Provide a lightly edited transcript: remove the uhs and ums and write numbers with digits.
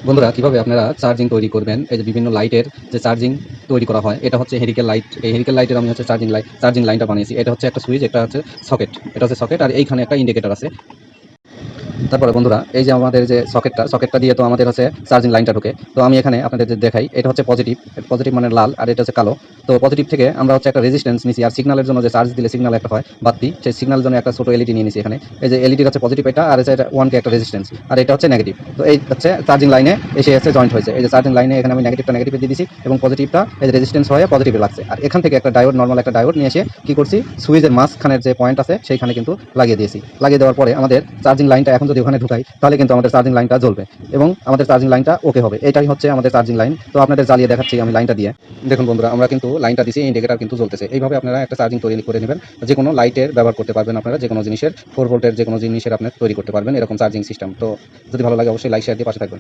বন্ধুরা কিভাবে আপনারা চার্জিং তৈরি করবেন, এই যে বিভিন্ন লাইটের যে চার্জিং তৈরি করা হয়, এটা হচ্ছে হেরিকেল লাইট। এই হেরিকেল লাইটের আমি হচ্ছে চার্জিং লাইনটা বানিয়েছি। এটা হচ্ছে একটা সুইচ, এটা হচ্ছে সকেট, এটা হচ্ছে সকেট, আর এইখানে একটা ইন্ডিকেটর আছে। তারপরে বন্ধুরা এই যে আমাদের যে সকেটটা দিয়ে তো আমাদের হচ্ছে চার্জিং লাইনটা ঢোকে। তো আমি এখানে আপনাদের যে দেখাই, এটা হচ্ছে পজিটিভ মানে লাল, আর এটা হচ্ছে কালো। তো পজিটিভ থেকে আমরা হচ্ছে একটা রেজিস্ট্যান্স নিছি, আর সিগন্যালের জন্য যে চার্জ দিলে সিগন্যাল একটা হয় বাতি, সেই সিগন্যালের জন্য একটা ছোট এলইডি নিয়ে নিছি এখানে। এই যে এলইডি হচ্ছে পজিটিভ এটা, আর এটা 1K একটা রেজিস্ট্যান্স, আর এটা হচ্ছে নেগেটিভ। তো এই হচ্ছে চার্জিং লাইনে এসে হচ্ছে জয়েন্ট হয়েছে। এই যে চার্জিং লাইনে এখানে আমি নেগেটিভটা নেগেটিভে দিয়ে দিছি এবং পজিটিভটা এই যে রেজিস্ট্যান্স হয়ে পজিটিভে লাগছে। আর এখান থেকে একটা ডায়োড, নর্মাল একটা ডায়োড নিয়ে এসে কি করছি, সুইচের মাঝখানের যে পয়েন্ট আছে সেইখানে কিন্তু লাগিয়ে দিয়েছি। লাগিয়ে দেওয়ার পরে আমাদের চার্জিং লাইনটা এখন যদি ওখানে ঢুকাই, তাহলে কিন্তু আমাদের চার্জিং লাইনটা জ্বলবে এবং আমাদের চার্জিং লাইনটা ওকে হবে। এটাই হচ্ছে আমাদের চার্জিং লাইন। তো আপনাদের জ্বালিয়ে দেখাচ্ছি আমি লাইনটা দিয়ে। দেখুন বন্ধুরা, আমরা কিন্তু লাইনটা দিছি, ইন্ডিকেটর কিন্তু জ্বলতেছে। এইভাবে আপনারা একটা চার্জিং তৈরি করে নেবেন। যে কোনো লাইটের ব্যবহার করতে পারবেন আপনারা, যে কোনো জিনিসের 4 ভোল্টের যে কোনো জিনিসের আপনি তৈরি করতে পারবেন এরকম চার্জিং সিস্টেম। তো যদি ভালো লাগে অবশ্যই লাইক শেয়ার দিয়ে পাশে থাকবেন।